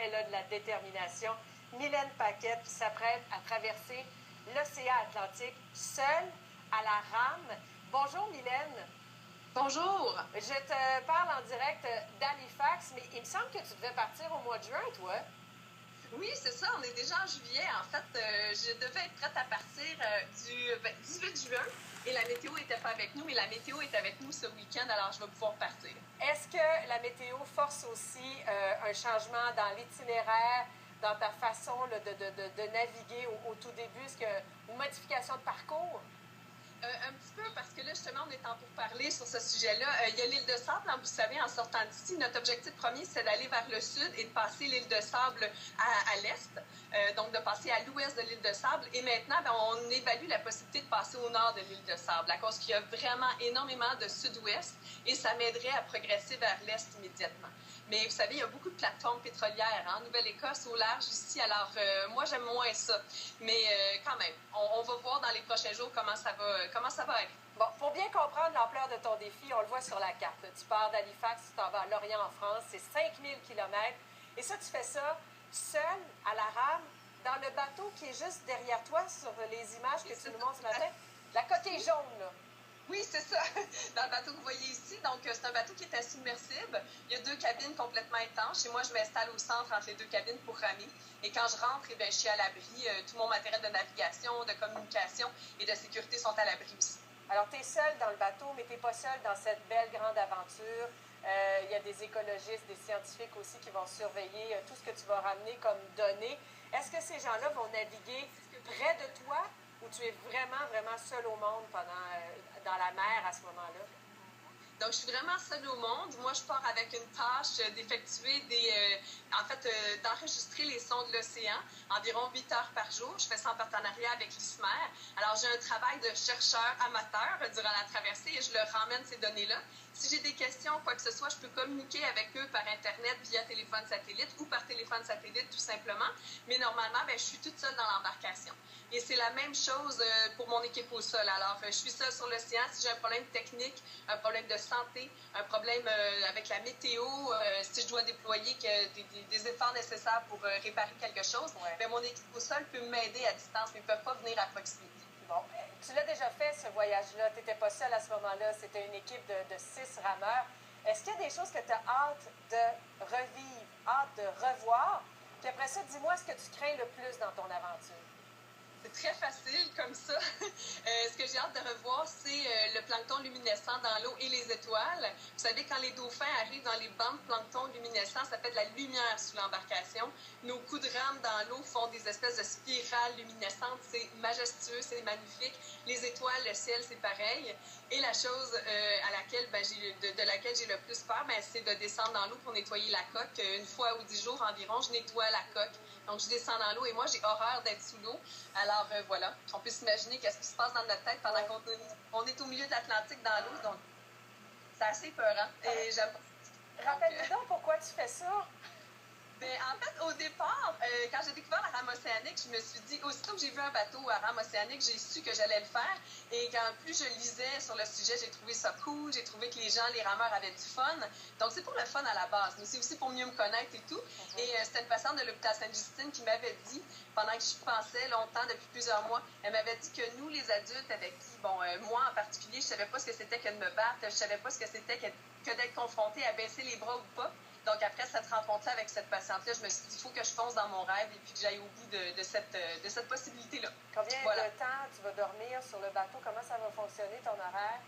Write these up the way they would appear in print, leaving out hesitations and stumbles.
Elle a de la détermination. Mylène Paquette qui s'apprête à traverser l'océan Atlantique seule à la rame. Bonjour Mylène. Bonjour. Je te parle en direct d'Halifax, mais il me semble que tu devais partir au mois de juin, toi. Oui, c'est ça, on est déjà en juillet. En fait, je devais être prête à partir du 18 juin et la météo n'était pas avec nous, mais la météo est avec nous ce week-end, alors je vais pouvoir partir. Est-ce que la météo force aussi un changement dans l'itinéraire, dans ta façon là, de naviguer au tout début? Est-ce que une modification de parcours? Un petit peu, parce que là, justement, on est en pourparlers sur ce sujet-là. Il y a l'île de Sable, hein, vous savez, en sortant d'ici, notre objectif premier, c'est d'aller vers le sud et de passer l'île de Sable à l'est, donc de passer à l'ouest de l'île de Sable. Et maintenant, ben, on évalue la possibilité de passer au nord de l'île de Sable, à cause qu'il y a vraiment énormément de sud-ouest et ça m'aiderait à progresser vers l'est immédiatement. Mais vous savez, il y a beaucoup de plateformes pétrolières en Nouvelle-Écosse, au large ici. Alors, moi, j'aime moins ça. Mais quand même, on va voir dans les prochains jours comment ça va aller. Bon, pour bien comprendre l'ampleur de ton défi, on le voit sur la carte. Tu pars d'Halifax, tu t'en vas à Lorient en France, c'est 5000 km. Et ça, tu fais ça seul, à la rame, dans le bateau qui est juste derrière toi sur les images que tu nous montres ce matin. La coquille jaune, là. Oui, c'est ça, dans le bateau que vous voyez ici. Donc, c'est un bateau qui est insubmersible. Il y a 2 cabines complètement étanches. Et moi, je m'installe au centre entre les 2 cabines pour ramer. Et quand je rentre, je suis à l'abri. Tout mon matériel de navigation, de communication et de sécurité sont à l'abri aussi. Alors, tu es seul dans le bateau, mais tu n'es pas seul dans cette belle grande aventure. Il y a des écologistes, des scientifiques aussi qui vont surveiller tout ce que tu vas ramener comme données. Est-ce que ces gens-là vont naviguer près de toi ou tu es vraiment, vraiment seul au monde dans la mer à ce moment-là? Donc, je suis vraiment seule au monde. Moi, je pars avec une tâche d'effectuer d'enregistrer les sons de l'océan, environ 8 heures par jour. Je fais ça en partenariat avec l'ISMER. Alors, j'ai un travail de chercheur amateur durant la traversée et je leur ramène ces données-là. Si j'ai des questions, quoi que ce soit, je peux communiquer avec eux par Internet, via téléphone satellite ou par téléphone satellite tout simplement. Mais normalement, je suis toute seule dans l'embarcation. Et c'est la même chose pour mon équipe au sol. Alors, je suis seule sur l'océan. Si j'ai un problème technique, un problème de santé, un problème avec la météo, si je dois déployer des efforts nécessaires pour réparer quelque chose, mon équipe au sol peut m'aider à distance, mais ne peut pas venir à proximité. Bon, tu l'as déjà fait, ce voyage-là. Tu n'étais pas seule à ce moment-là. C'était une équipe de 6 rameurs. Est-ce qu'il y a des choses que tu as hâte de revivre, hâte de revoir? Puis après ça, dis-moi ce que tu crains le plus dans ton aventure. C'est très facile comme ça. Ce que j'ai hâte de revoir, c'est le plancton luminescent dans l'eau et les étoiles. Vous savez, quand les dauphins arrivent dans les bancs de plancton luminescent, ça fait de la lumière sous l'embarcation. Nos coups de rame dans l'eau font des espèces de spirales luminescentes. C'est majestueux, c'est magnifique. Les étoiles, le ciel, c'est pareil. Et la chose de laquelle j'ai le plus peur, c'est de descendre dans l'eau pour nettoyer la coque. Une fois ou 10 jours environ, je nettoie la coque. Donc, je descends dans l'eau et moi, j'ai horreur d'être sous l'eau. Alors, voilà, on peut s'imaginer qu'est-ce qui se passe dans notre tête pendant qu'on est au milieu de l'Atlantique dans l'eau. Donc, c'est assez peurant. Et j'aime. Rappelle-moi donc pourquoi tu fais ça. En fait, au départ, quand j'ai découvert la rame océanique, je me suis dit, aussitôt que j'ai vu un bateau à rame océanique, j'ai su que j'allais le faire. Et quand plus je lisais sur le sujet, j'ai trouvé ça cool, j'ai trouvé que les rameurs avaient du fun. Donc, c'est pour le fun à la base, mais c'est aussi pour mieux me connaître et tout. Et c'était une patiente de l'hôpital Sainte-Justine qui m'avait dit, pendant que je pensais longtemps, depuis plusieurs mois, elle m'avait dit que nous, les adultes avec qui, moi en particulier, je savais pas ce que c'était que de me battre, je savais pas ce que c'était que d'être confrontée à baisser les bras ou pas. Donc, après cette rencontre-là avec cette patiente-là, je me suis dit, il faut que je fonce dans mon rêve et puis que j'aille au bout de cette possibilité-là. Combien de temps tu vas dormir sur le bateau? Comment ça va fonctionner, ton horaire?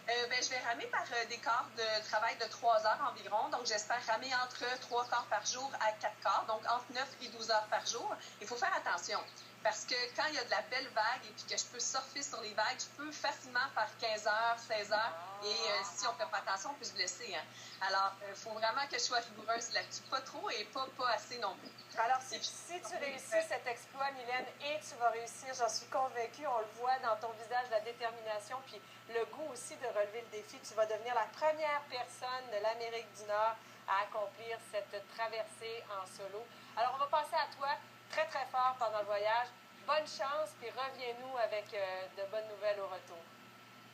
Je vais ramer par des quarts de travail de 3 heures environ. Donc, j'espère ramer entre 3 quarts par jour à 4 quarts, donc entre 9 et 12 heures par jour. Il faut faire attention. Parce que quand il y a de la belle vague et puis que je peux surfer sur les vagues, je peux facilement faire 15 heures, 16 heures. Et si on ne fait pas attention, on peut se blesser. Hein. Alors, il faut vraiment que je sois rigoureuse là-dessus. Pas trop et pas assez non plus. Alors, si tu réussis cet exploit, Mylène, et tu vas réussir, j'en suis convaincue, on le voit dans ton visage, la détermination, puis le goût aussi de relever le défi. Tu vas devenir la première personne de l'Amérique du Nord à accomplir cette traversée en solo. Alors, on va passer à toi très, très fort pendant le voyage. Bonne chance, puis reviens-nous avec de bonnes nouvelles au retour.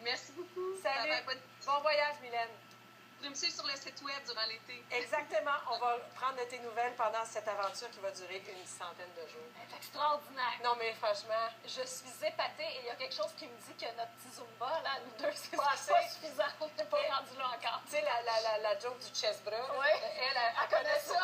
Merci beaucoup. Salut. Bon voyage, Mylène. pourrez me suivre sur le site web durant l'été. Exactement. On va prendre de tes nouvelles pendant cette aventure qui va durer une centaine de jours. C'est extraordinaire. Non, mais franchement, Je suis épatée et il y a quelque chose qui me dit que notre petit Zumba, là, nous deux, c'est Pas pas assez. suffisant. On n'est pas rendu là encore. tu sais, la joke du chest bras, Oui. elle connaît ça.